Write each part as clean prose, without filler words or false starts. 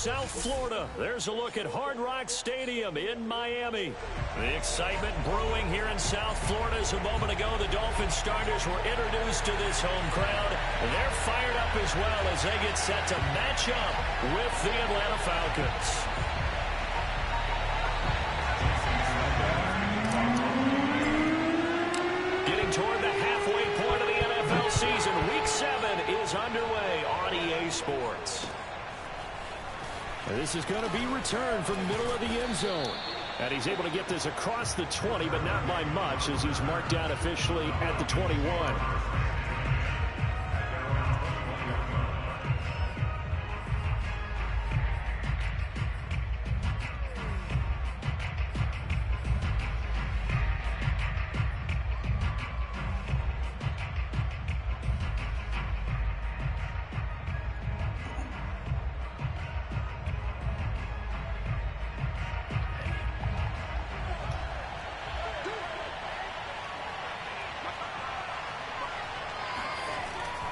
South Florida. There's a look at Hard Rock Stadium in Miami. The excitement brewing here in South Florida as a moment ago the Dolphins starters were introduced to this home crowd. They're fired up as well as they get set to match up with the Atlanta Falcons. Getting toward the halfway point of the NFL season, Week 7 is underway on EA Sports. This is going to be returned from the middle of the end zone. And he's able to get this across the 20, but not by much as he's marked out officially at the 21.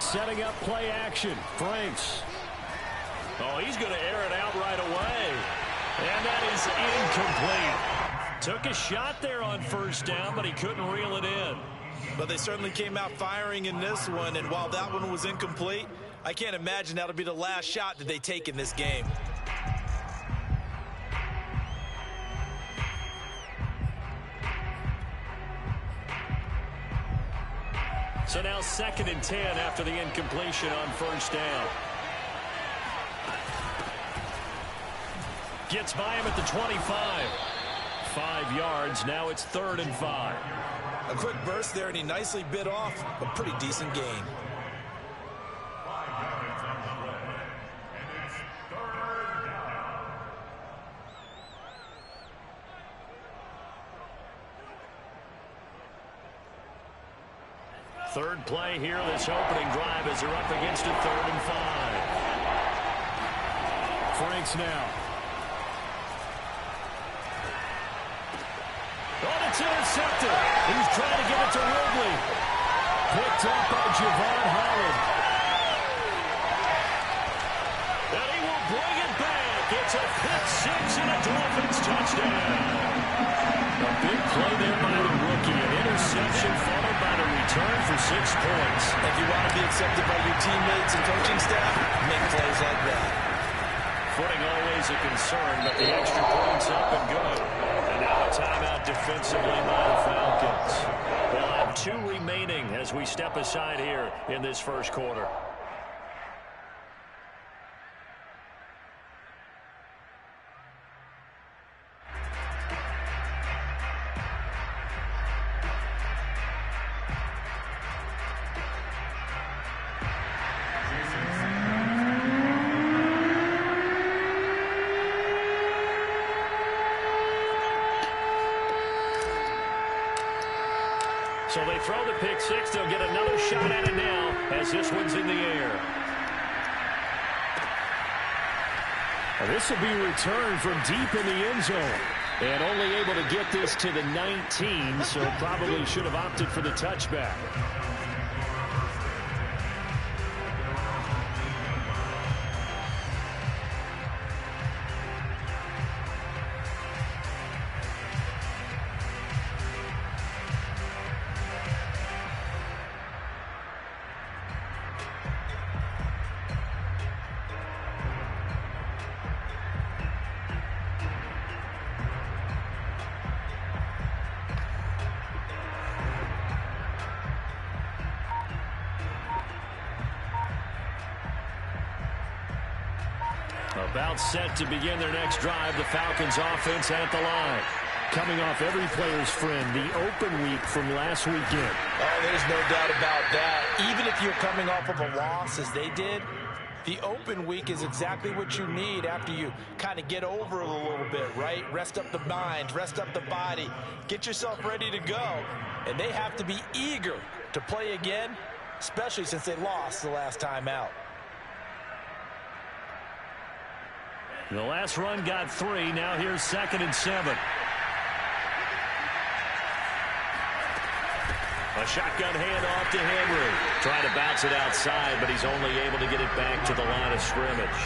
Setting up play action. Franks. Oh, he's going to air it out right away. And that is incomplete. Took a shot there on first down, but he couldn't reel it in. But they certainly came out firing in this one, and while that one was incomplete, I can't imagine that'll be the last shot that they take in this game. So now 2nd and 10 after the incompletion on first down. Gets by him at the 25. 5 yards. Now it's 3rd and 5. A quick burst there, and he nicely bit off a pretty decent gain. Third play here, this opening drive as they're up against a 3rd and 5. Franks now. Oh, it's intercepted. He's trying to get it to Ridley. Picked up by Javon Holland. And he will bring it back. It's a pick six and a Dolphins touchdown. A big play there by the rookie. An interception followed by the return for 6 points. If you want to be accepted by your teammates and coaching staff, make plays like that. Footing always a concern, but the extra points up and good. And now a timeout defensively by the Falcons. We'll have 2 remaining as we step aside here in this first quarter. So they throw the pick six. They'll get another shot at it now as this one's in the air. This will be returned from deep in the end zone. And only able to get this to the 19, so probably should have opted for the touchback. About set to begin their next drive. The Falcons offense at the line. Coming off every player's friend, the open week from last weekend. Oh, there's no doubt about that. Even if you're coming off of a loss as they did, the open week is exactly what you need after you kind of get over it a little bit, right? Rest up the mind, rest up the body, get yourself ready to go. And they have to be eager to play again, especially since they lost the last time out. The last run got 3. Now here's 2nd and 7. A shotgun handoff to Henry. Trying to bounce it outside, but he's only able to get it back to the line of scrimmage.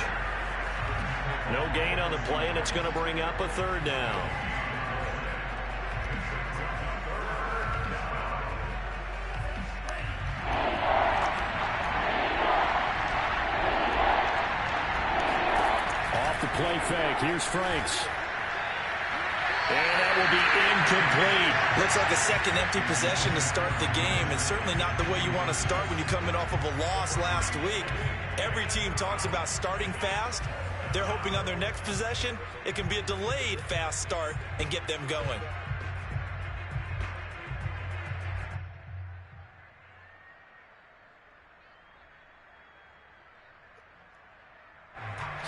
No gain on the play, and it's going to bring up a third down. Off the play fake. Here's Franks. And that will be incomplete. Looks like a second empty possession to start the game, and certainly not the way you want to start when you're coming off of a loss last week. Every team talks about starting fast. They're hoping on their next possession, it can be a delayed fast start and get them going.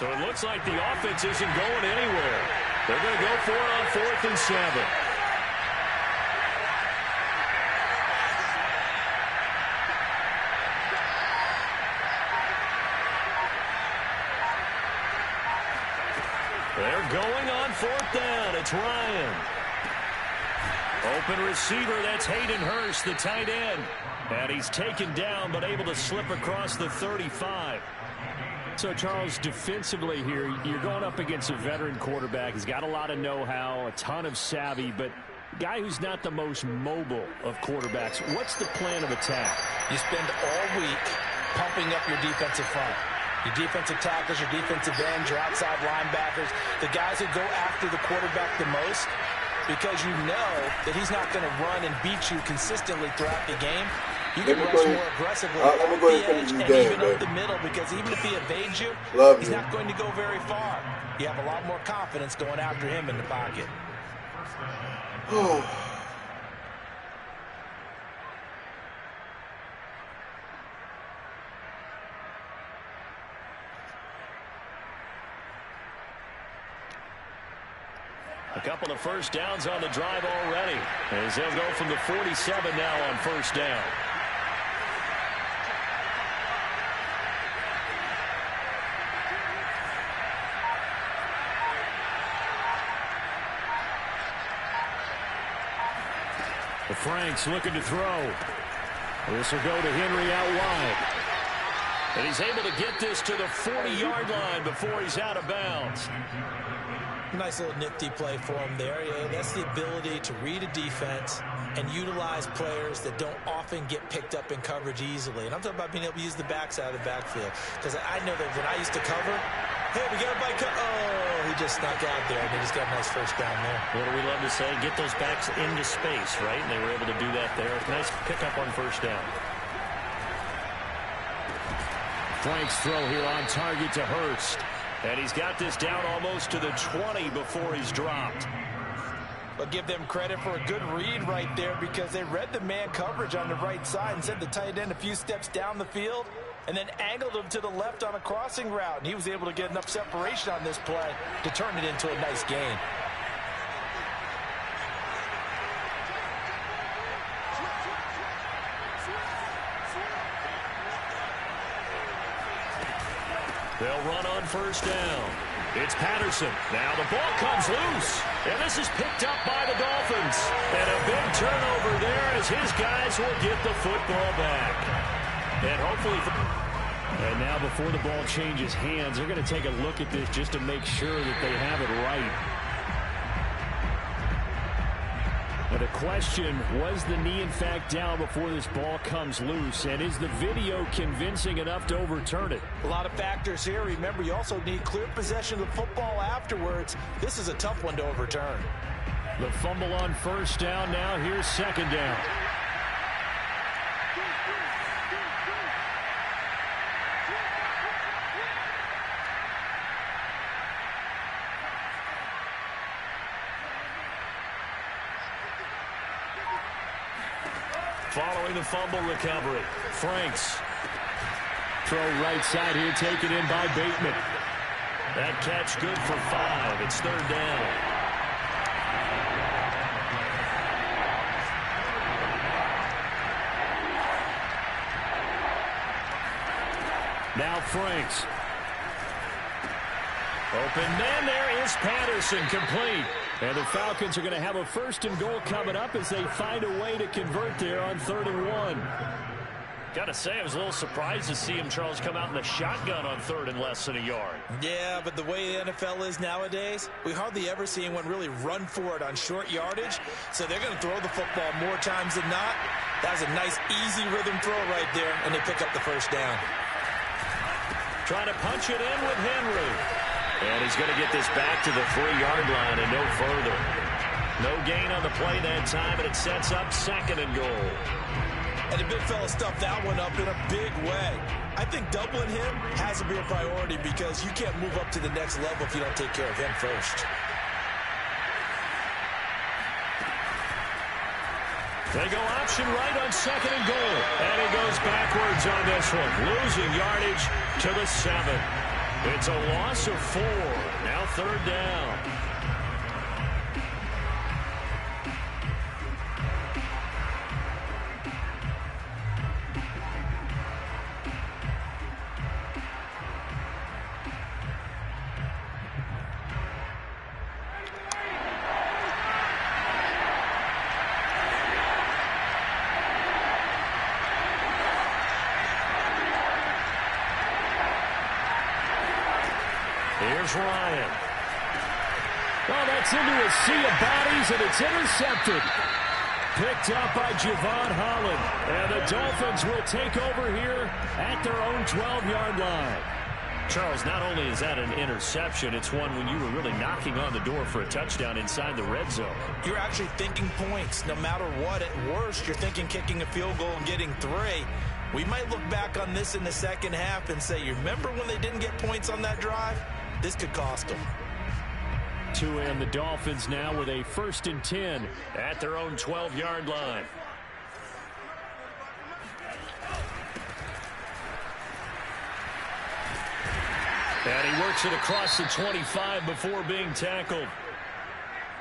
So it looks like the offense isn't going anywhere. They're going to go for it on 4th and 7. They're going on 4th down. It's Ryan. Open receiver, that's Hayden Hurst, the tight end. And he's taken down, but able to slip across the 35. So, Charles, defensively here, you're going up against a veteran quarterback. He's got a lot of know-how, a ton of savvy, but a guy who's not the most mobile of quarterbacks. What's the plan of attack? You spend all week pumping up your defensive front. Your defensive tackles, your defensive ends, your outside linebackers, the guys who go after the quarterback the most, because you know that he's not going to run and beat you consistently throughout the game. You can rush more aggressively off the edge and even up the middle, because even if he evades you, he's not going to go very far. You have a lot more confidence going after him in the pocket. A couple of first downs on the drive already, as they'll go from the 47 now on 1st down. The Franks looking to throw. This will go to Henry out wide. And he's able to get this to the 40-yard line before he's out of bounds. Nice little nifty play for him there. Yeah, that's the ability to read a defense and utilize players that don't often get picked up in coverage easily. And I'm talking about being able to use the backside of the backfield. Because I know that when I used to cover, hey, we got a bike. Oh, he just snuck out there, and he just got a nice first down there. What do we love to say? Get those backs into space, right? And they were able to do that there. Nice pickup on 1st down. Frank's throw here on target to Hurst. And he's got this down almost to the 20 before he's dropped. But give them credit for a good read right there, because they read the man coverage on the right side and sent the tight end a few steps down the field and then angled him to the left on a crossing route. And he was able to get enough separation on this play to turn it into a nice gain. They'll run on 1st down. It's Patterson. Now the ball comes loose. And this is picked up by the Dolphins. And a big turnover there as his guys will get the football back. And hopefully... And now before the ball changes hands, they're going to take a look at this just to make sure that they have it right. Now the question, was the knee in fact down before this ball comes loose? And is the video convincing enough to overturn it? A lot of factors here. Remember, you also need clear possession of the football afterwards. This is a tough one to overturn. The fumble on 1st down. Now here's 2nd down. Following the fumble recovery, Franks. Throw right side here, taken in by Bateman. That catch good for 5. It's 3rd down. Now Franks. Open man, there is Patterson, complete. And the Falcons are going to have a 1st and goal coming up as they find a way to convert there on 3rd and 1. Gotta say, I was a little surprised to see him, Charles, come out in the shotgun on third and less than a yard. Yeah, but the way the NFL is nowadays, we hardly ever see anyone really run for it on short yardage. So they're going to throw the football more times than not. That was a nice, easy rhythm throw right there, and they pick up the first down. Trying to punch it in with Henry. And he's going to get this back to the 3-yard line and no further. No gain on the play that time, and it sets up second and goal. And the big fella stuffed that one up in a big way. I think doubling him has to be a priority because you can't move up to the next level if you don't take care of him first. They go option right on second and goal. And he goes backwards on this one, losing yardage to the 7. It's a loss of 4. Now third down. Here's Ryan. Oh, that's into a sea of bodies, and it's intercepted. Picked up by Javon Holland. And the Dolphins will take over here at their own 12-yard line. Charles, not only is that an interception, it's one when you were really knocking on the door for a touchdown inside the red zone. You're actually thinking points. No matter what, at worst, you're thinking kicking a field goal and getting 3. We might look back on this in the second half and say, you remember when they didn't get points on that drive? This could cost them. And the Dolphins now with a 1st and 10 at their own 12-yard line. And he works it across the 25 before being tackled.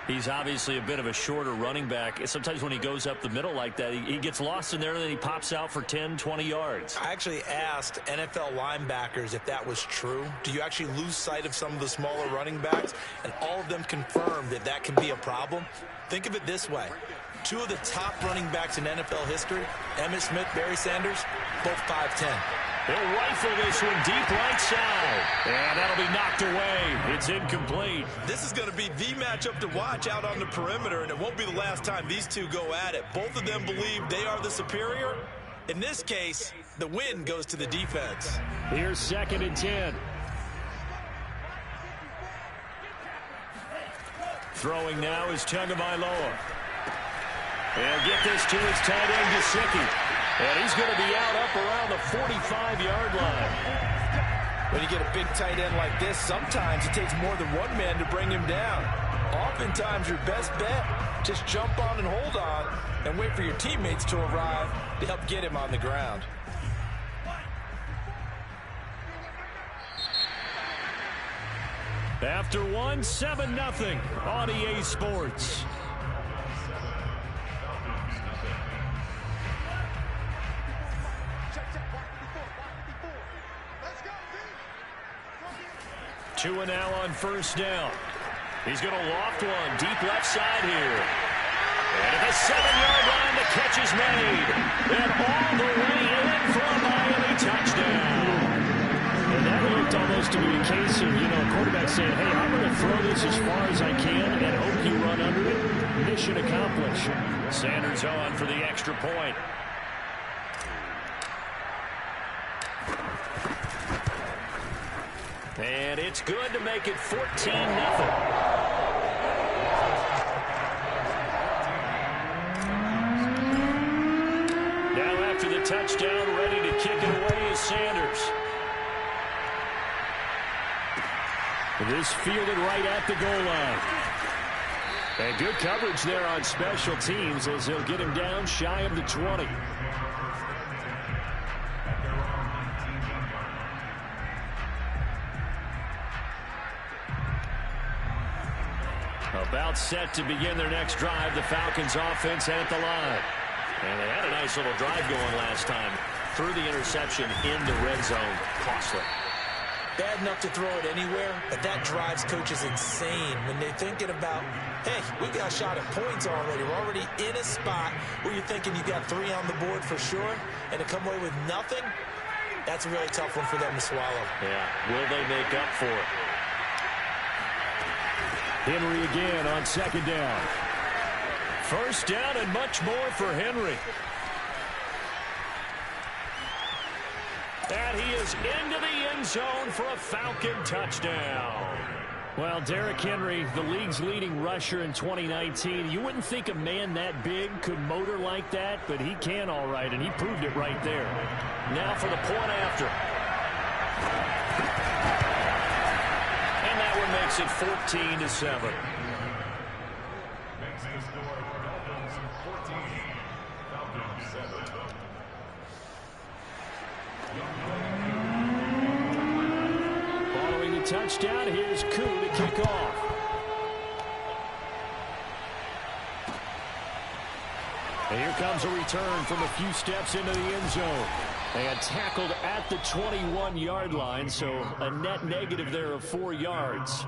He's obviously a bit of a shorter running back. Sometimes when he goes up the middle like that, he gets lost in there and then he pops out for 10, 20 yards. I actually asked NFL linebackers if that was true. Do you actually lose sight of some of the smaller running backs? And all of them confirmed that that can be a problem. Think of it this way. 2 of the top running backs in NFL history, Emmitt Smith, Barry Sanders, both 5'10". He'll rifle this one deep right side. And that'll be knocked away. It's incomplete. This is going to be the matchup to watch out on the perimeter, and it won't be the last time these two go at it. Both of them believe they are the superior. In this case, the win goes to the defense. Here's 2nd and 10. Throwing now is Tagovailoa. And get this to his tight end, Gesicki. And he's going to be out up around the 45-yard line. When you get a big tight end like this, sometimes it takes more than one man to bring him down. Oftentimes, your best bet, just jump on and hold on and wait for your teammates to arrive to help get him on the ground. After 7-0 on EA Sports. Tua now on 1st down. He's going to loft one deep left side here. And at the 7-yard line, the catch is made. And all the way in for a Miami touchdown. And that looked almost to be a case of, a quarterback saying, hey, I'm going to throw this as far as I can and hope you run under it. Mission accomplished. Sanders on for the extra point. And it's good to make it 14-0. Now after the touchdown, ready to kick it away is Sanders. This fielded right at the goal line. And good coverage there on special teams as he'll get him down shy of the 20. About set to begin their next drive. The Falcons offense at the line. And they had a nice little drive going last time. Through the interception in the red zone. Costly. bad enough to throw it anywhere, but that drives coaches insane when they're thinking about, hey, we got a shot at points already. We're already in a spot where you're thinking you got 3 on the board for sure, and to come away with nothing, that's a really tough one for them to swallow. Yeah, will they make up for it? Henry again on second down. First down and much more for Henry. And he is into the end zone for a Falcon touchdown. Well, Derrick Henry, the league's leading rusher in 2019. You wouldn't think a man that big could motor like that, but he can all right, and he proved it right there. Now for the point after. And that one makes it 14-7. Following the touchdown, here's Koo to kick off. And here comes a return from a few steps into the end zone. They had tackled at the 21-yard line, so a net negative there of 4 yards.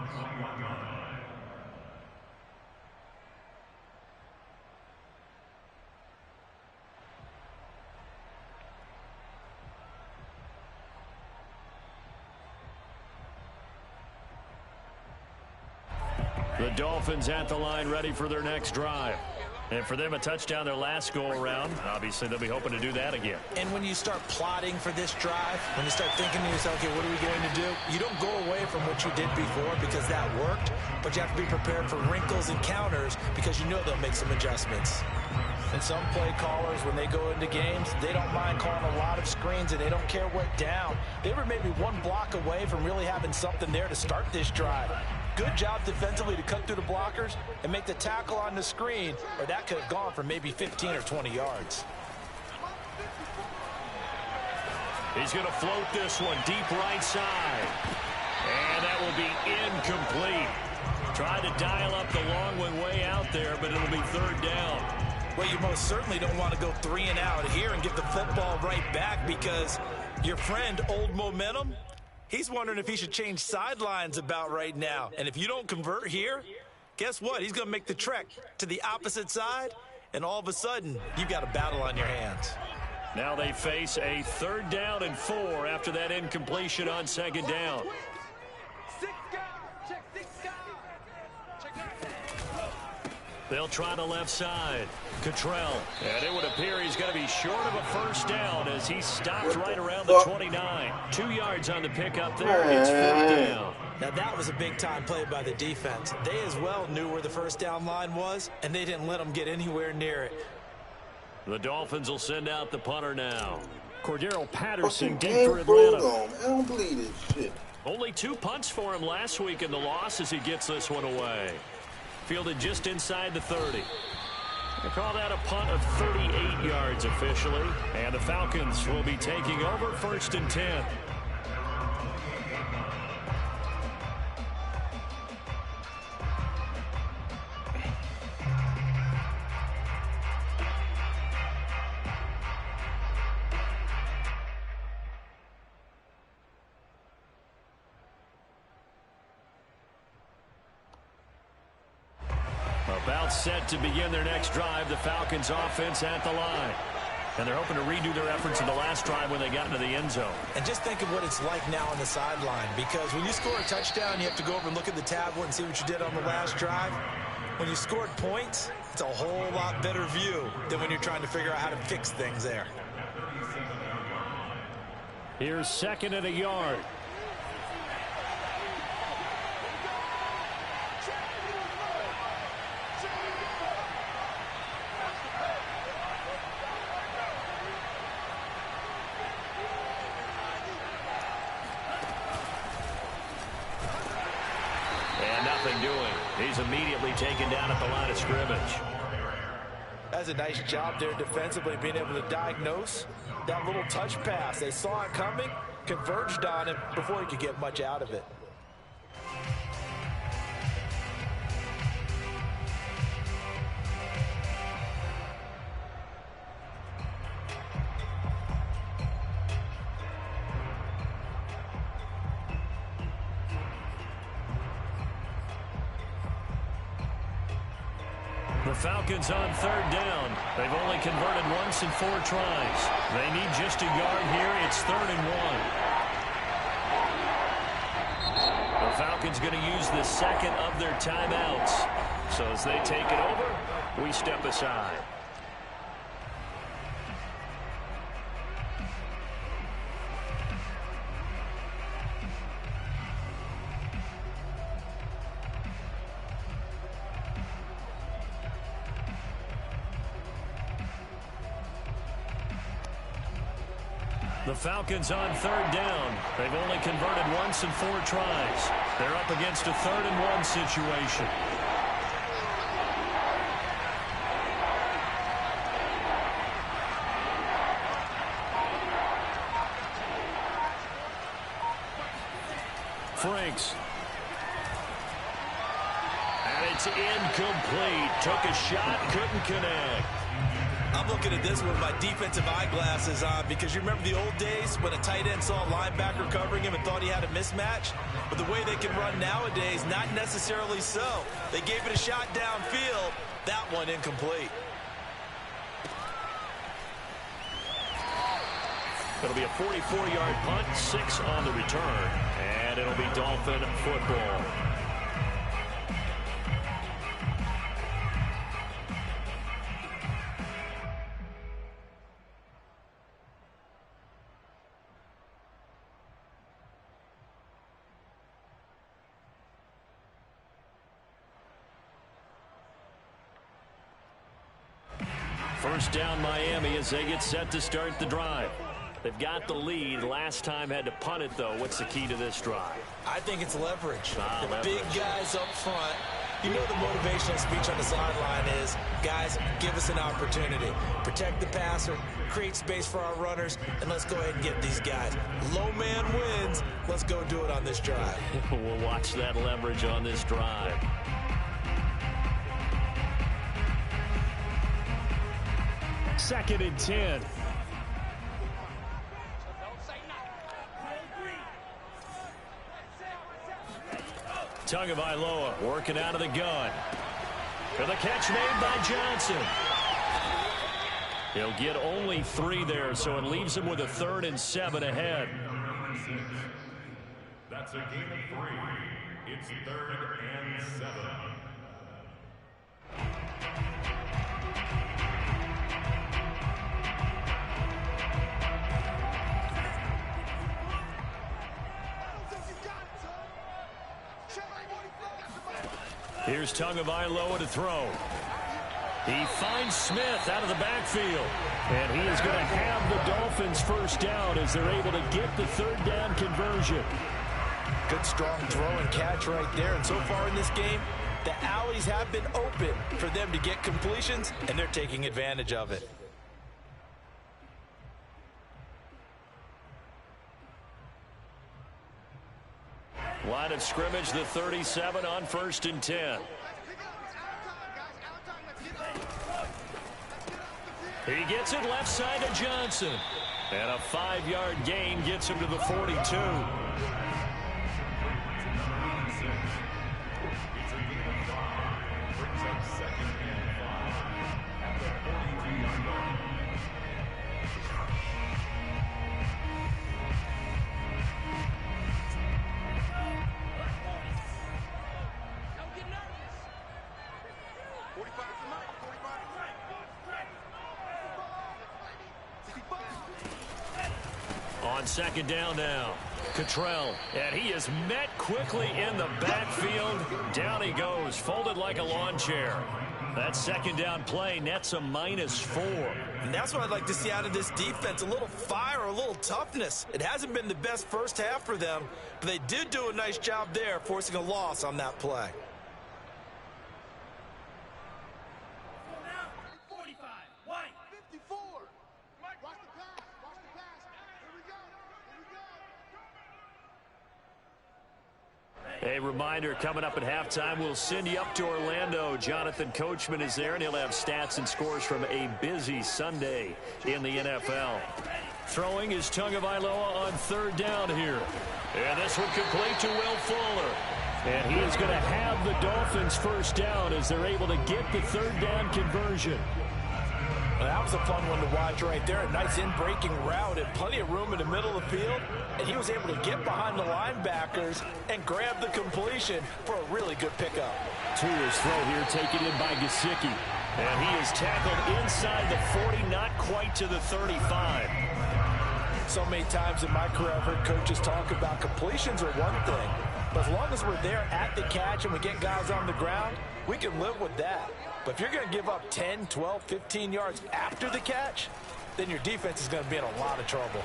The Dolphins at the line ready for their next drive. And for them, a touchdown their last go-around. Obviously, they'll be hoping to do that again. And when you start plotting for this drive, when you start thinking to yourself, okay, what are we going to do? You don't go away from what you did before because that worked, but you have to be prepared for wrinkles and counters because you know they'll make some adjustments. And some play callers, when they go into games, they don't mind calling a lot of screens, and they don't care what down. They were maybe one block away from really having something there to start this drive. Good job defensively to cut through the blockers and make the tackle on the screen, or that could have gone for maybe 15 or 20 yards. He's going to float this one deep right side. And that will be incomplete. Tried to dial up the long one way out there, but it'll be third down. Well, you most certainly don't want to go 3 and out here and give the football right back because your friend, Old Momentum, he's wondering if he should change sidelines about right now. And if you don't convert here, guess what? He's going to make the trek to the opposite side, and all of a sudden, you've got a battle on your hands. Now they face a 3rd down and 4 after that incompletion on 2nd down. They'll try the left side. Cottrell. And it would appear he's going to be short of a first down as he stopped right around the 29. 2 yards on the pickup there. It's 4th down. Now that was a big-time play by the defense. They as well knew where the first down line was, and they didn't let them get anywhere near it. The Dolphins will send out the punter now. Cordero Patterson deep for Atlanta. I don't believe this shit. Only 2 punts for him last week in the loss as he gets this one away. Fielded just inside the 30. They call that a punt of 38 yards officially. And the Falcons will be taking over 1st and 10. About set to begin their next drive, the Falcons offense at the line. And they're hoping to redo their efforts in the last drive when they got into the end zone. And just think of what it's like now on the sideline, because when you score a touchdown, you have to go over and look at the tablet and see what you did on the last drive. When you scored points, it's a whole lot better view than when you're trying to figure out how to fix things there. Here's 2nd and a yard. He's immediately taken down at the line of scrimmage. That's a nice job there defensively, being able to diagnose that little touch pass. They saw it coming, converged on it before he could get much out of it. The Falcons on third down. They've only converted once in 4 tries. They need just a yard here. It's 3rd and 1. The Falcons going to use the second of their timeouts. So as they take it over, we step aside. The Falcons on third down. They've only converted once in 4 tries. They're up against a 3rd and 1 situation. Franks. And it's incomplete. Took a shot, couldn't connect. I'm looking at this with my defensive eyeglasses on because you remember the old days when a tight end saw a linebacker covering him and thought he had a mismatch? But the way they can run nowadays, not necessarily so. They gave it a shot downfield. That one incomplete. It'll be a 44-yard punt, 6 on the return, and it'll be Dolphin football. First down Miami as they get set to start the drive. They've got the lead. Last time had to punt it, though. What's the key to this drive? I think it's leverage. Leverage. Big guys up front. You know the motivational speech on the sideline is, guys, give us an opportunity. Protect the passer, create space for our runners, and let's go ahead and get these guys. Low man wins. Let's go do it on this drive. We'll watch that leverage on this drive. Second and 10. Tagovailoa working out of the gun. For the catch made by Johnson. He'll get only 3 there, so it leaves him with a 3rd and 7 ahead. That's a gain of 3. It's 3rd and 7. Here's Tagovailoa to throw. He finds Smith out of the backfield. And he is going to have the Dolphins first down as they're able to get the 3rd down conversion. Good strong throw and catch right there. And so far in this game, the alleys have been open for them to get completions, and they're taking advantage of it. Line of scrimmage, the 37 on 1st and 10. He gets it left side to Johnson. And a 5-yard gain gets him to the 42. On 2nd down now, Cottrell, and he is met quickly in the backfield. Down he goes, folded like a lawn chair. That 2nd down play nets a -4. And that's what I'd like to see out of this defense, a little fire, a little toughness. It hasn't been the best first half for them, but they did do a nice job there, forcing a loss on that play. A reminder, coming up at halftime, we'll send you up to Orlando. Jonathan Coachman is there, and he'll have stats and scores from a busy Sunday in the NFL. Throwing is Tagovailoa on 3rd down here. And this one complete to Will Fuller. And he is going to have the Dolphins first down as they're able to get the third down conversion. Well, that was a fun one to watch right there. A nice in-breaking route and plenty of room in the middle of the field. And he was able to get behind the linebackers and grab the completion for a really good pickup. Tua's throw here taken in by Gesicki. And he is tackled inside the 40, not quite to the 35. So many times in my career I've heard coaches talk about completions are one thing. But as long as we're there at the catch and we get guys on the ground, we can live with that. But if you're going to give up 10, 12, 15 yards after the catch, then your defense is going to be in a lot of trouble.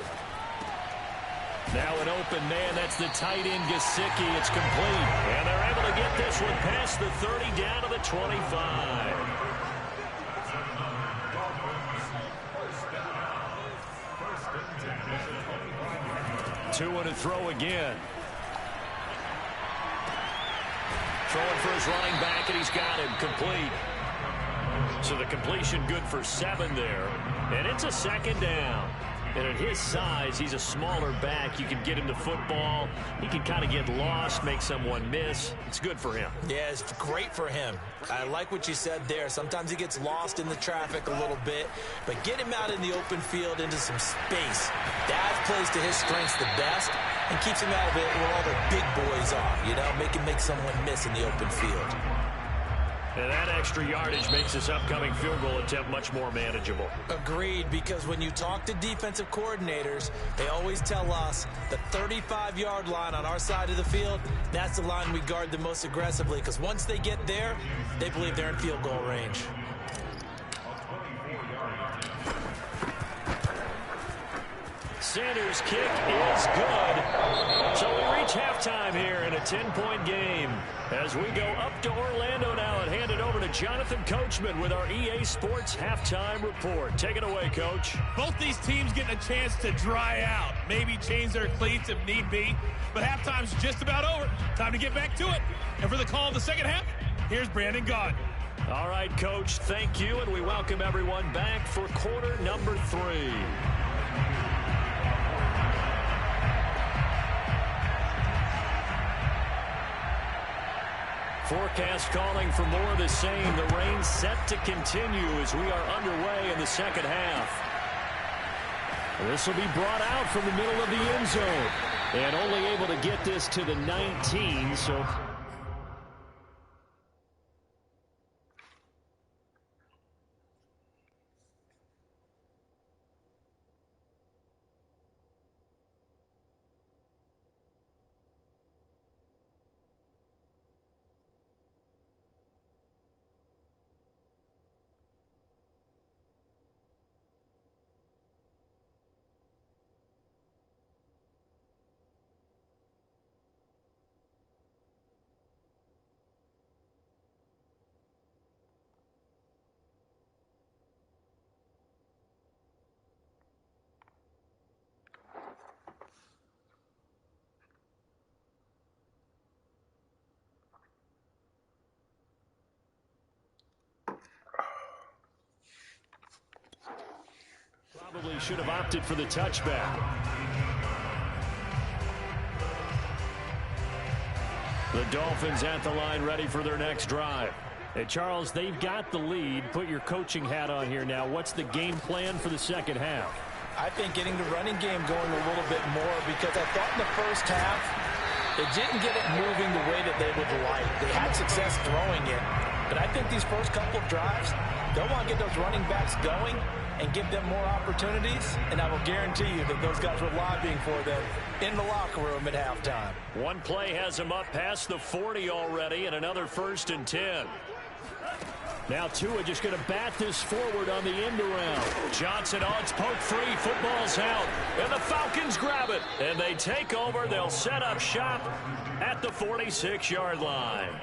Now an open man. That's the tight end, Gesicki. It's complete. And they're able to get this one past the 30 down to the 25. Tua to throw again. Throwing for his running back, and he's got him complete. So the completion good for 7 there. And it's a second down. And at his size, he's a smaller back. You can get him to football. He can kind of get lost, make someone miss. It's good for him. Yeah, it's great for him. I like what you said there. Sometimes he gets lost in the traffic a little bit. But get him out in the open field into some space. That plays to his strengths the best and keeps him out of it where all the big boys are. You know, make someone miss in the open field. And that extra yardage makes this upcoming field goal attempt much more manageable. Agreed, because when you talk to defensive coordinators, they always tell us the 35-yard line on our side of the field, that's the line we guard the most aggressively, because once they get there, they believe they're in field goal range. Sanders' kick is good. So we reach halftime here in a 10-point game. As we go up to Orlando now and hand it over to Jonathan Coachman with our EA Sports Halftime Report. Take it away, Coach. Both these teams getting a chance to dry out. Maybe change their cleats if need be. But halftime's just about over. Time to get back to it. And for the call of the second half, here's Brandon Gaudin. All right, Coach, thank you. And we welcome everyone back for quarter number 3. Forecast calling for more of the same. The rain set to continue as we are underway in the second half. This will be brought out from the middle of the end zone. And only able to get this to the 19, so... Probably should have opted for the touchback. The Dolphins at the line ready for their next drive. Hey, Charles, they've got the lead. Put your coaching hat on here now. What's the game plan for the second half? I think getting the running game going a little bit more, because I thought in the first half they didn't get it moving the way that they would like. They had success throwing it, but I think these first couple of drives, they'll want to get those running backs going and give them more opportunities, and I will guarantee you that those guys were lobbying for them in the locker room at halftime. One play has them up past the 40 already, and another 1st and 10. Now Tua just going to bat this forward on the end around. Johnson, oh, it's poke free. Football's out. And the Falcons grab it. And they take over. They'll set up shop at the 46-yard line.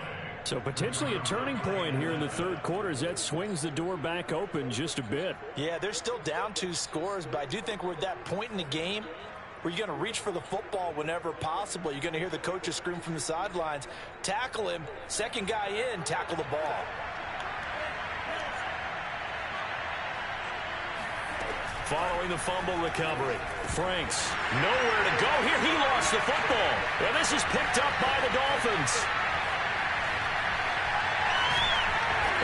So potentially a turning point here in the third quarter as that swings the door back open just a bit. Yeah, they're still down 2 scores, but I do think we're at that point in the game where you're going to reach for the football whenever possible. You're going to hear the coaches scream from the sidelines, tackle him, second guy in, tackle the ball. following the fumble recovery. Franks, nowhere to go here. He lost the football. And this is picked up by the Dolphins.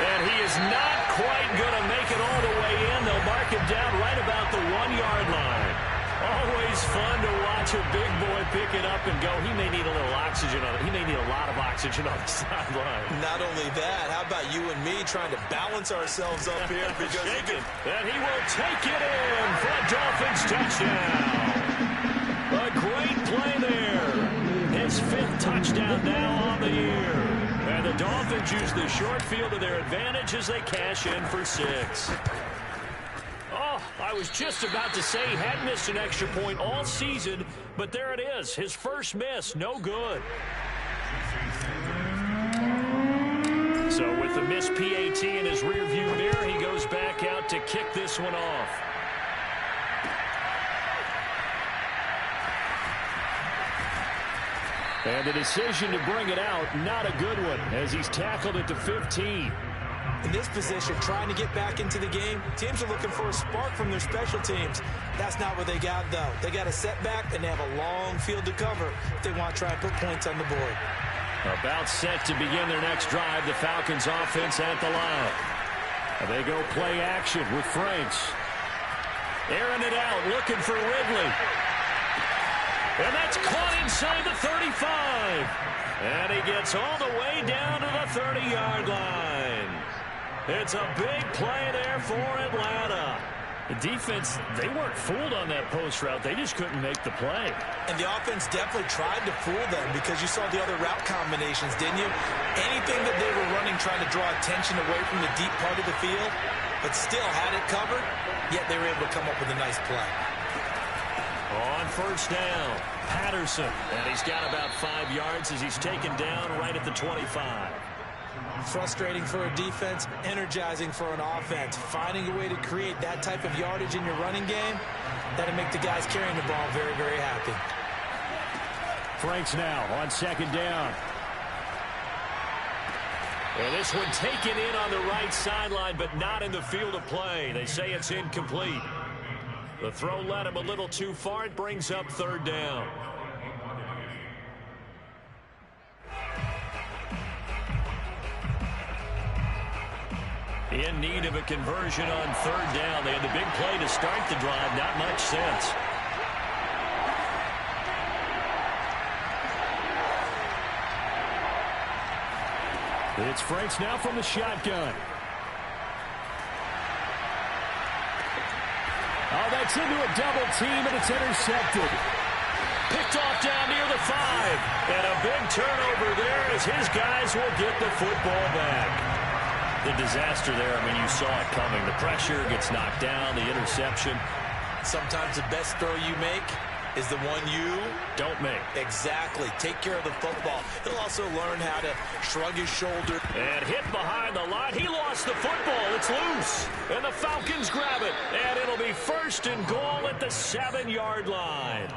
And he is not quite going to make it all the way in. They'll mark him down right about the 1-yard line. Always fun to watch a big boy pick it up and go. He may need a little oxygen on it. He may need a lot of oxygen on the sideline. Not only that, how about you and me trying to balance ourselves up here? Because and he will take it in for a Dolphins touchdown. A great play there. His 5th touchdown now on the year. And the Dolphins use the short field to their advantage as they cash in for 6. Oh, I was just about to say he had missed an extra point all season, but there it is. His first miss, no good. So with the missed PAT in his rearview mirror, he goes back out to kick this one off. And the decision to bring it out, not a good one, as he's tackled at the 15. In this position, trying to get back into the game, teams are looking for a spark from their special teams. That's not what they got, though. They got a setback, and they have a long field to cover if they want to try and put points on the board. About set to begin their next drive, the Falcons offense at the line. They go play action with Franks. Airing it out, looking for Ridley. And that's caught inside the 35. And he gets all the way down to the 30-yard line. It's a big play there for Atlanta. The defense, they weren't fooled on that post route. They just couldn't make the play. And the offense definitely tried to fool them because you saw the other route combinations, didn't you? Anything that they were running trying to draw attention away from the deep part of the field, but still had it covered, yet they were able to come up with a nice play. On first down, Patterson. And he's got about 5 yards as he's taken down right at the 25. Frustrating for a defense, energizing for an offense. Finding a way to create that type of yardage in your running game, that'll make the guys carrying the ball very, very happy. Franks now on second down. And this one taken in on the right sideline, but not in the field of play. They say it's incomplete. The throw led him a little too far. It brings up third down. In need of a conversion on third down. They had the big play to start the drive. Not much sense. It's Franks now from the shotgun. Oh, that's into a double team, and it's intercepted. Picked off down near the 5. And a big turnover there as his guys will get the football back. The disaster there, I mean, you saw it coming. The pressure gets knocked down, the interception. Sometimes the best throw you make is the one you don't make. Exactly. Take care of the football. He'll also learn how to shrug his shoulder. And hit behind the line. He lost the football. It's loose. And the Falcons grab it. And it'll be first and goal at the 7-yard line.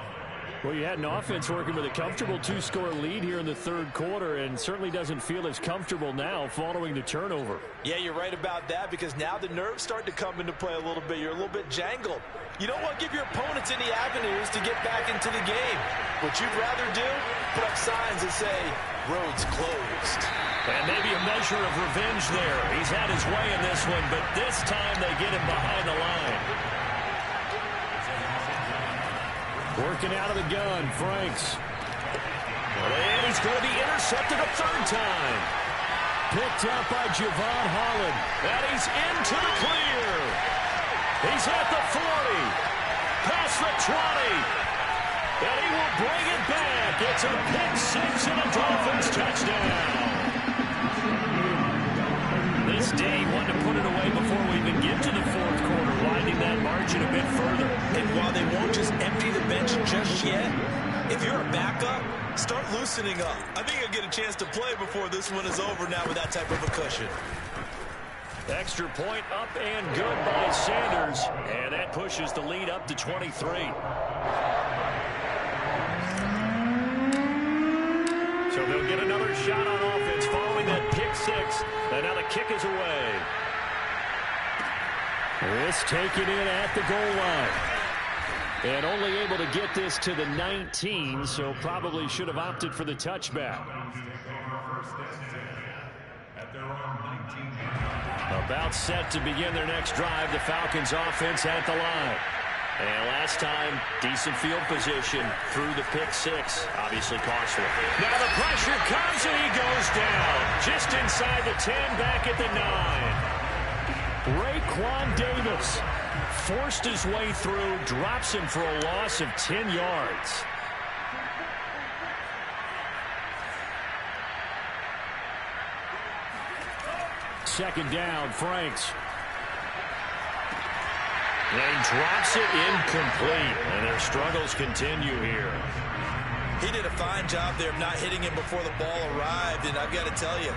Well, you had an offense working with a comfortable 2-score lead here in the third quarter, and certainly doesn't feel as comfortable now following the turnover. Yeah, you're right about that, because now the nerves start to come into play a little bit. You're a little bit jangled. You don't want to give your opponents any avenues to get back into the game. What you'd rather do, put up signs that say, roads closed. And maybe a measure of revenge there. He's had his way in this one, but this time they get him behind the line. Working out of the gun, Franks. And he's going to be intercepted a third time. Picked up by Javon Holland. And he's into the clear. He's at the 40. Past the 20. And he will bring it back. It's a pick 6 and a Dolphins touchdown. This D wanted to put it away before we even get to the fourth quarter, widening that margin a bit further. And while they won't just empty the bench just yet, if you're a backup, start loosening up. I think you'll get a chance to play before this one is over now with that type of a cushion. Extra point up and good by Sanders. And that pushes the lead up to 23. So they'll get another shot on offense following that pick 6. And now the kick is away. This taken in at the goal line. And only able to get this to the 19, so probably should have opted for the touchback. About set to begin their next drive. The Falcons offense at the line. And last time, decent field position through the pick six. Obviously costly. Now the pressure comes and he goes down. Just inside the 10, back at the 9. Raekwon Davis forced his way through, drops him for a loss of 10 yards. Second down, Franks. And drops it incomplete. And their struggles continue here. He did a fine job there of not hitting him before the ball arrived. And I've got to tell you,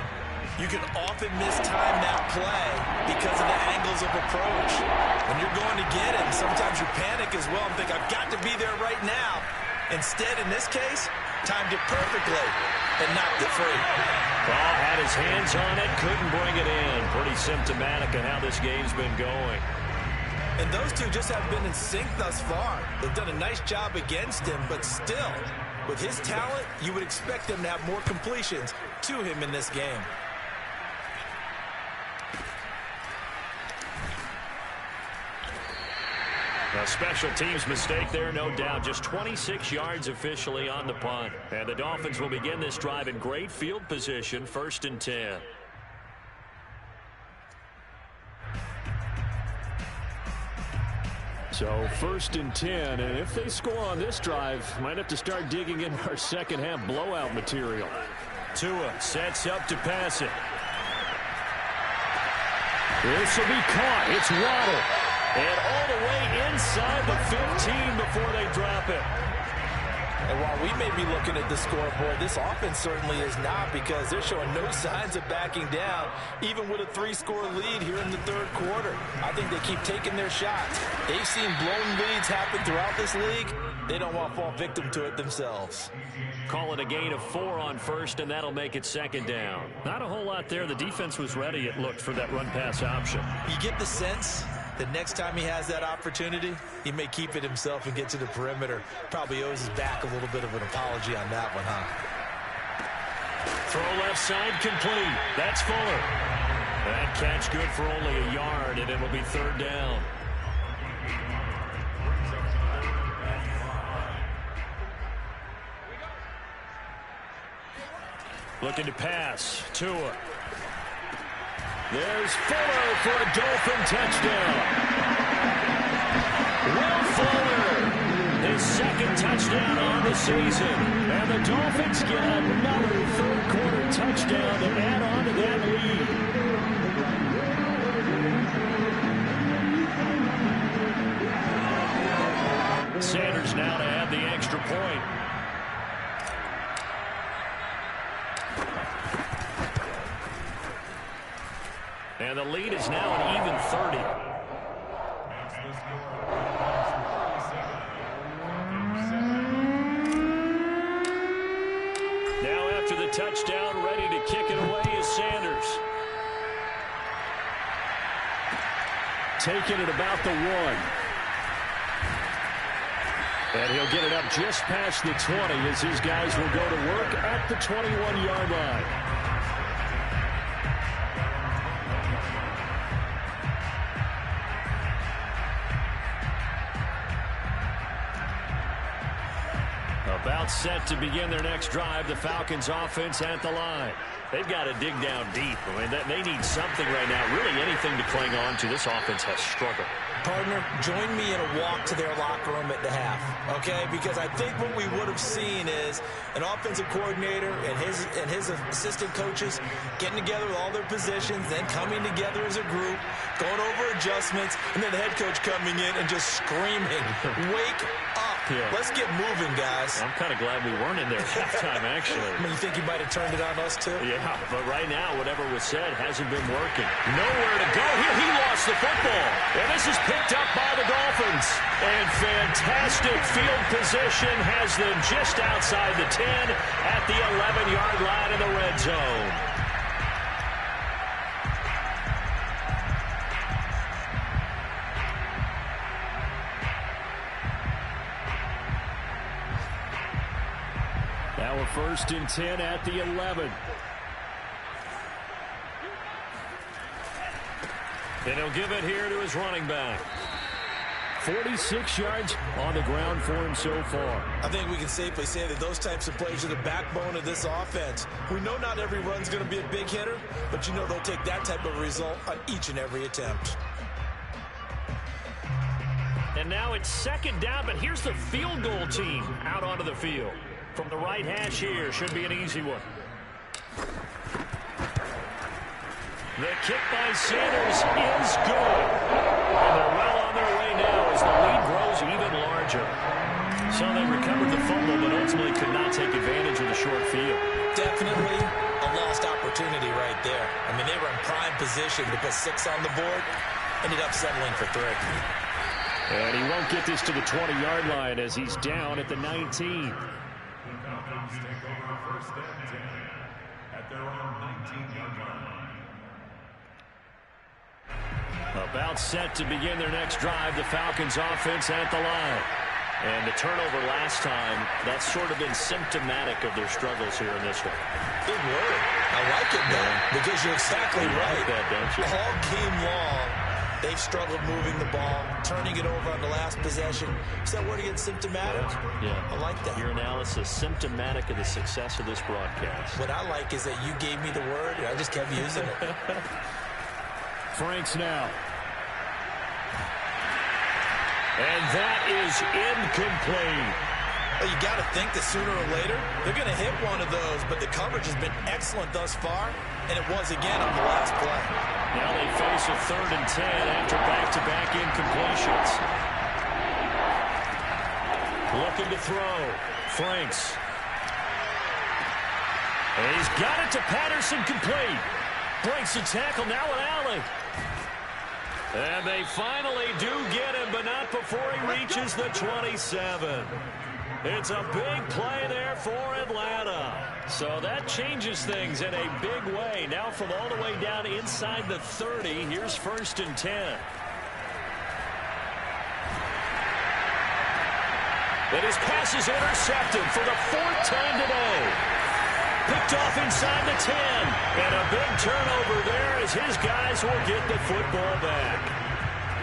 you can often mistime that play because of the angles of approach. When you're going to get him, sometimes you panic as well and think, I've got to be there right now. Instead, in this case, timed it perfectly and knocked it free. Ball had his hands on it, couldn't bring it in. Pretty symptomatic of how this game's been going. And those two just have been in sync thus far. They've done a nice job against him, but still, with his talent, you would expect them to have more completions to him in this game. A special teams mistake there, no doubt. Just 26 yards officially on the punt. And the Dolphins will begin this drive in great field position, 1st and 10. So 1st and 10, and if they score on this drive, might have to start digging in our second half blowout material. Tua sets up to pass it. This will be caught. It's Waddle. And all the way inside the 15 before they drop it. And while we may be looking at the scoreboard, this offense certainly is not, because they're showing no signs of backing down, even with a 3-score lead here in the 3rd quarter. I think they keep taking their shots. They've seen blown leads happen throughout this league. They don't want to fall victim to it themselves. Call it a gain of 4 on 1st, and that'll make it 2nd down. Not a whole lot there. The defense was ready, it looked, for that run-pass option. You get the sense the next time he has that opportunity, he may keep it himself and get to the perimeter. Probably owes his back a little bit of an apology on that one, huh? Throw left side complete. That's Fuller. That catch good for only a yard, and it will be 3rd down. Looking to pass. Tua. There's Fuller for a Dolphin touchdown. Will Fuller, his 2nd touchdown on the season. And the Dolphins get another 3rd quarter touchdown to add on to that lead. Sanders now to add the extra point. And the lead is now an even 30. Now after the touchdown, ready to kick it away is Sanders. Taking it about the 1. And he'll get it up just past the 20 as his guys will go to work at the 21-yard line. About set to begin their next drive. The Falcons offense at the line. They've got to dig down deep. I mean, they need something right now, really anything to cling on to. This offense has struggled. Partner, join me in a walk to their locker room at the half, okay? Because I think what we would have seen is an offensive coordinator and his assistant coaches getting together with all their positions, then coming together as a group, going over adjustments, and then the head coach coming in and just screaming, wake up. Yeah. Let's get moving, guys. I'm kind of glad we weren't in there at halftime, actually. I mean, you think you might have turned it on us, too? Yeah, but right now, whatever was said hasn't been working. Nowhere to go here. He lost the football. And this is picked up by the Dolphins. And fantastic field position has them just outside the 10 at the 11-yard line in the red zone. Now we're 1st and 10 at the 11. And he'll give it here to his running back. 46 yards on the ground for him so far. I think we can safely say that those types of plays are the backbone of this offense. We know not every run's going to be a big hitter, but you know they'll take that type of result on each and every attempt. And now it's 2nd down, but here's the field goal team out onto the field. From the right hash here, should be an easy one. The kick by Sanders is good. And they're well on their way now as the lead grows even larger. So they recovered the fumble, but ultimately could not take advantage of the short field. Definitely a lost opportunity right there. I mean, they were in prime position to put 6 on the board. Ended up settling for 3. And he won't get this to the 20-yard line as he's down at the 19. The Falcons take over 1st and 10 at their own 19-yard line. About set to begin their next drive, the Falcons offense at the line. And the turnover last time, that's sort of been symptomatic of their struggles here in this one. Big word. I like it, man, because you're exactly right. Like that, don't you? All game long, they've struggled moving the ball, turning it over on the last possession. Is that word again, symptomatic? Yeah. I like that. Your analysis, symptomatic of the success of this broadcast. What I like is that you gave me the word, and I just kept using it. Franks now. And that is incomplete. Well, you got to think that sooner or later, they're going to hit one of those, but the coverage has been excellent thus far, and it was again on the last play. Now they face a 3rd and 10 after back-to-back incompletions. Looking to throw. Franks. And he's got it to Patterson, complete. Breaks the tackle, now an alley. And they finally do get him, but not before he reaches the 27. It's a big play there for Atlanta. So that changes things in a big way. Now from all the way down inside the 30, here's 1st and 10. But his pass is intercepted for the 4th time today. Picked off inside the 10. And a big turnover there as his guys will get the football back.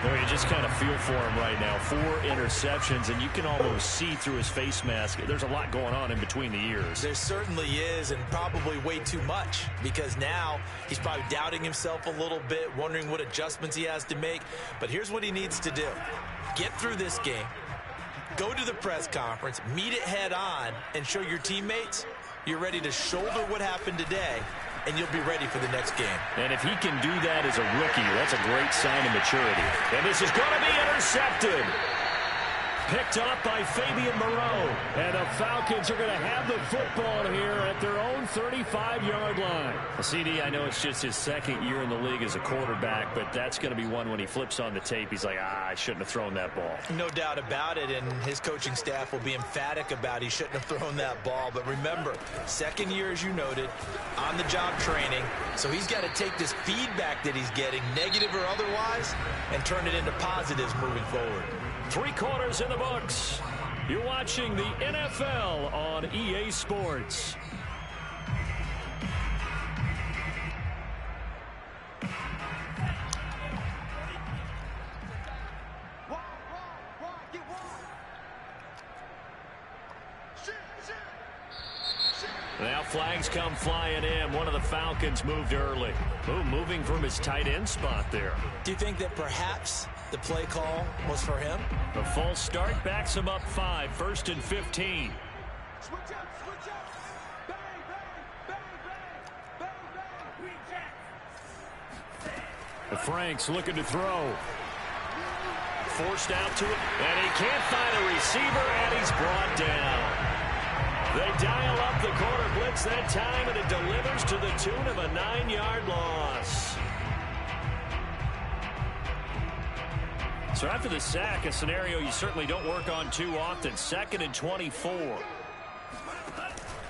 Well, you just kind of feel for him right now. 4 interceptions, and you can almost see through his face mask. There's a lot going on in between the ears. There certainly is, and probably way too much, because now he's probably doubting himself a little bit, wondering what adjustments he has to make. But here's what he needs to do. Get through this game, go to the press conference, meet it head on, and show your teammates you're ready to shoulder what happened today, and you'll be ready for the next game. And if he can do that as a rookie, that's a great sign of maturity. And this is going to be intercepted. Picked up by Fabian Moreau. And the Falcons are going to have the football here at their own 35-yard line. Well, CD, I know it's just his 2nd year in the league as a quarterback, but that's going to be one when he flips on the tape, he's like, I shouldn't have thrown that ball. No doubt about it, and his coaching staff will be emphatic about he shouldn't have thrown that ball. But remember, 2nd year, as you noted, on-the-job training, so he's got to take this feedback that he's getting, negative or otherwise, and turn it into positives moving forward. 3 quarters in the books. You're watching the NFL on EA Sports. Now flags come flying in. One of the Falcons moved early. Moving from his tight end spot there. Do you think that perhaps the play call was for him? The false start backs him up 5. 1st and 15. Switch up, switch up. Bang, bang, bang, bang, bang, bang. Franks looking to throw. Forced out to it, and he can't find a receiver, and he's brought down. They dial up the corner blitz that time, and it delivers to the tune of a 9-yard loss. So after the sack, a scenario you certainly don't work on too often. 2nd and 24.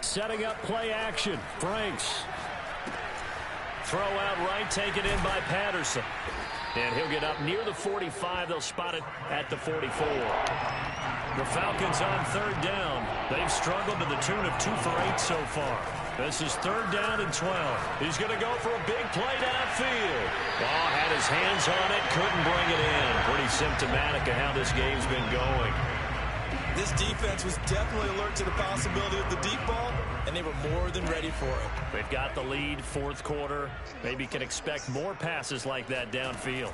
Setting up play action. Franks. Throw out right, taken in by Patterson. And he'll get up near the 45. They'll spot it at the 44. The Falcons on third down. They've struggled to the tune of 2 for 8 so far. This is third down and 12. He's going to go for a big play downfield. Oh, had his hands on it, couldn't bring it in. Pretty symptomatic of how this game's been going. This defense was definitely alert to the possibility of the deep ball, and they were more than ready for it. They've got the lead, fourth quarter. Maybe can expect more passes like that downfield.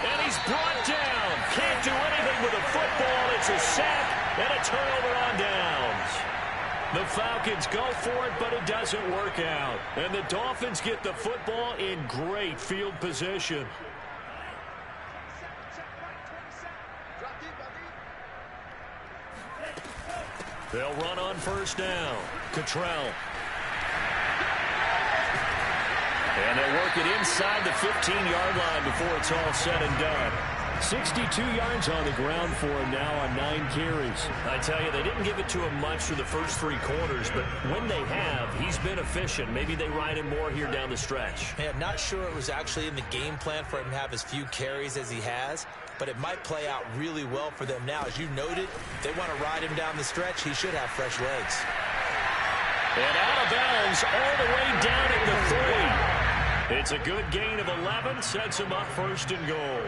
And he's brought down. Can't do anything with a football. It's a sack and a turnover on downs. The Falcons go for it, but it doesn't work out. And the Dolphins get the football in great field position. They'll run on first down. Cottrell. And they'll work it inside the 15-yard line before it's all said and done. 62 yards on the ground for him now on 9 carries. I tell you, they didn't give it to him much for the first 3 quarters, but when they have, he's been efficient. Maybe they ride him more here down the stretch. Yeah, not sure it was actually in the game plan for him to have as few carries as he has, but it might play out really well for them now. As you noted, if they want to ride him down the stretch, he should have fresh legs. And out of bounds all the way down at the 3. It's a good gain of 11, sets him up first and goal.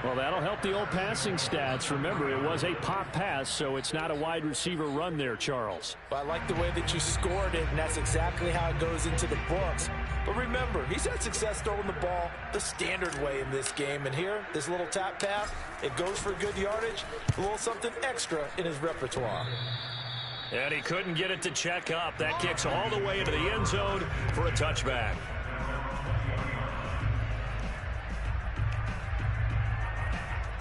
Well, that'll help the old passing stats. Remember, it was a pop pass, so it's not a wide receiver run there, Charles. Well, I like the way that you scored it, and that's exactly how it goes into the books. But remember, he's had success throwing the ball the standard way in this game. And here, this little tap pass, it goes for good yardage, a little something extra in his repertoire. And he couldn't get it to check up. That kicks all the way into the end zone for a touchback.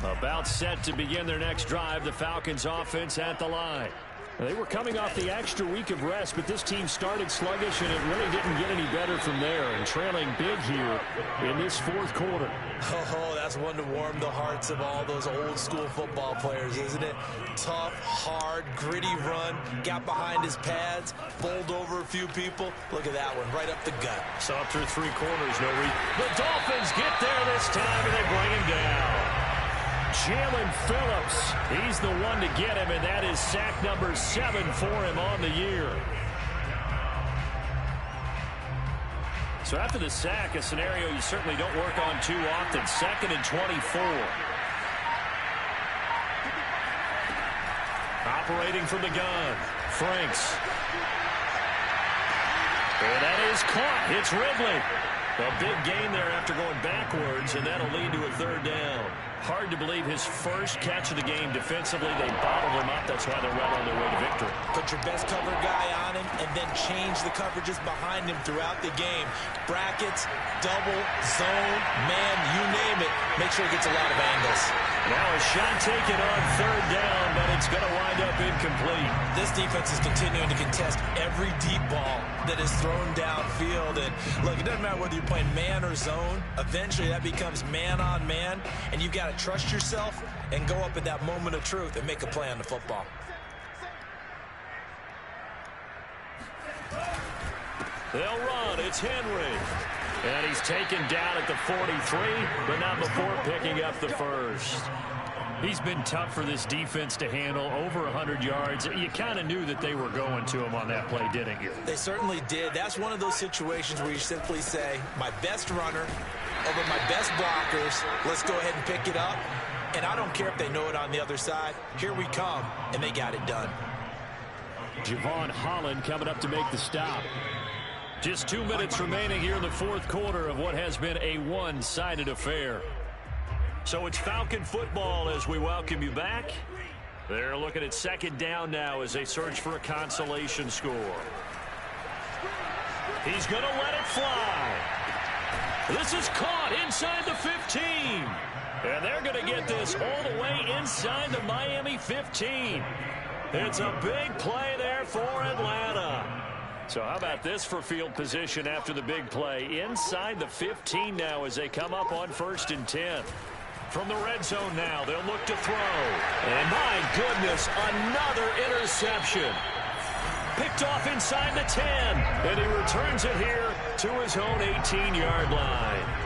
About set to begin their next drive, the Falcons offense at the line. They were coming off the extra week of rest, but this team started sluggish, and it really didn't get any better from there, and trailing big here in this fourth quarter. Oh, that's one to warm the hearts of all those old-school football players, isn't it? Tough, hard, gritty run, got behind his pads, bowled over a few people. Look at that one, right up the gut. So through 3 quarters, no read. The Dolphins get there this time, and they bring him down. Jalen Phillips, he's the one to get him, and that is sack number 7 for him on the year. So after the sack, a scenario you certainly don't work on too often. 2nd and 24. Operating from the gun, Franks. And that is caught. It's Ridley. A big gain there after going backwards, and that'll lead to a 3rd down. Hard to believe his first catch of the game defensively. They bottled him up. That's why they're right on their way to victory. Put your best cover guy on him and then change the coverages behind him throughout the game. Brackets, double, zone, man, you name it. Make sure he gets a lot of angles. Now a shot taken on 3rd down, but it's going to wind up incomplete. This defense is continuing to contest every deep ball that is thrown downfield. And look, it doesn't matter whether you're playing man or zone. Eventually that becomes man on man, and you've got to trust yourself and go up at that moment of truth and make a play on the football. They'll run. It's Henry. And he's taken down at the 43, but not before picking up the first. He's been tough for this defense to handle, over 100 yards. You kind of knew that they were going to him on that play, didn't you? They certainly did. That's one of those situations where you simply say, my best runner over my best blockers, let's go ahead and pick it up. And I don't care if they know it on the other side. Here we come, and they got it done. Javon Holland coming up to make the stop. Just 2 minutes remaining here in the fourth quarter of what has been a one-sided affair. So it's Falcon football as we welcome you back. They're looking at 2nd down now as they search for a consolation score. He's going to let it fly. This is caught inside the 15. And they're going to get this all the way inside the Miami 15. It's a big play there for Atlanta. So how about this for field position after the big play? Inside the 15 now as they come up on 1st and 10. From the red zone now, they'll look to throw. And my goodness, another interception. Picked off inside the 10. And he returns it here to his own 18-yard line.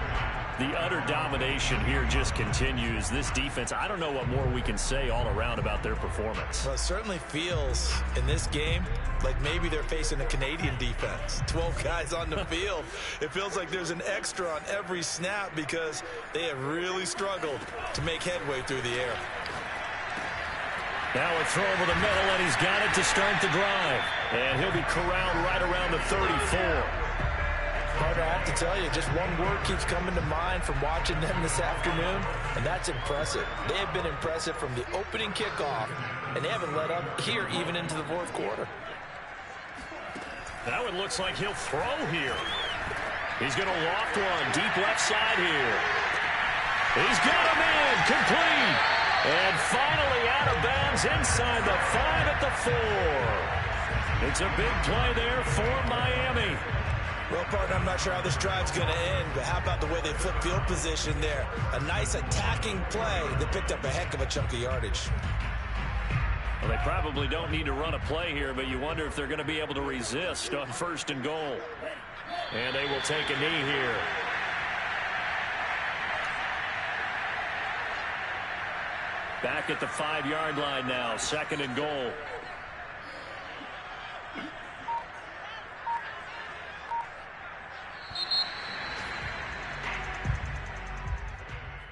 The utter domination here just continues. This defense, I don't know what more we can say all around about their performance. Well, it certainly feels in this game like maybe they're facing a Canadian defense. 12 guys on the field. It feels like there's an extra on every snap because they have really struggled to make headway through the air. Now a throw over the middle, and he's got it to start the drive. And he'll be corralled right around the 34. Partner, I have to tell you, just one word keeps coming to mind from watching them this afternoon, and that's impressive. They have been impressive from the opening kickoff, and they haven't let up here even into the fourth quarter. Now it looks like he'll throw here. He's going to loft one deep left side here. He's got him in, complete. And finally out of bounds inside the 5 at the 4. It's a big play there for Miami. Well, partner, I'm not sure how this drive's going to end, but how about the way they flip field position there? A nice attacking play that picked up a heck of a chunk of yardage. Well, they probably don't need to run a play here, but you wonder if they're going to be able to resist on 1st and goal. And they will take a knee here. Back at the 5-yard line now, 2nd and goal.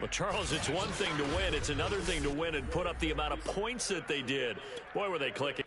Well, Charles, it's one thing to win. It's another thing to win and put up the amount of points that they did. Boy, were they clicking.